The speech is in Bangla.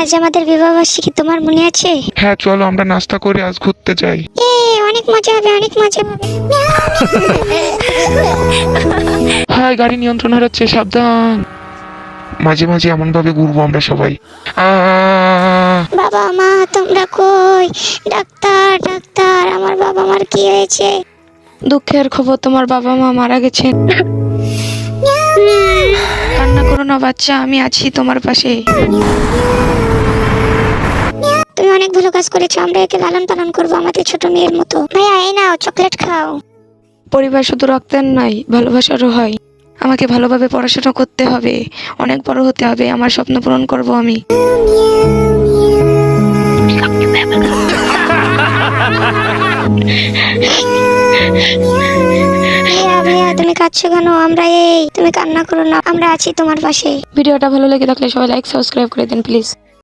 আজ আমাদের বিবাহবার্ষিকী, তোমার মনে আছে? হ্যাঁ, চলো আমরা নাস্তা করে আজ ঘুরতে যাই। অনেক মজা হবে, অনেক মজা হবে। হ্যাঁ, গাড়ি নিয়ন্ত্রণ হারাচ্ছে, সাবধান। মাঝে মাঝে এমন ভাবে ঘুরবো আমরা সবাই। বাবা মা তোমরা কই? ডাক্তার ডাক্তার, আমার বাবা মার কি হয়েছে? দুঃখের খবর, তোমার বাবা মা মারা গেছেন। কান্না করো না বাচ্চা, আমি আছি তোমার পাশে। তুমি অনেক ভালো কাজ করেছো, আমরা একে লালন পালন করবো আমাদের ছোট মেয়ের মতো। ভাইয়া এই নাও চকলেট খাও। পরিবার শুধু রক্তের নয়, ভালোবাসারও হয়। আমাকে ভালোভাবে পড়াশোনা করতে হবে, অনেক বড় হতে হবে, আমার স্বপ্ন পূরণ করব আমি। ভাইয়া তুমি কাঁদছো কেন? তুমি কান্না করো না, আমরা আছি তোমার পাশে। ভিডিওটা ভালো লেগে থাকলে সবাই লাইক সাবস্ক্রাইব করে দেন প্লিজ।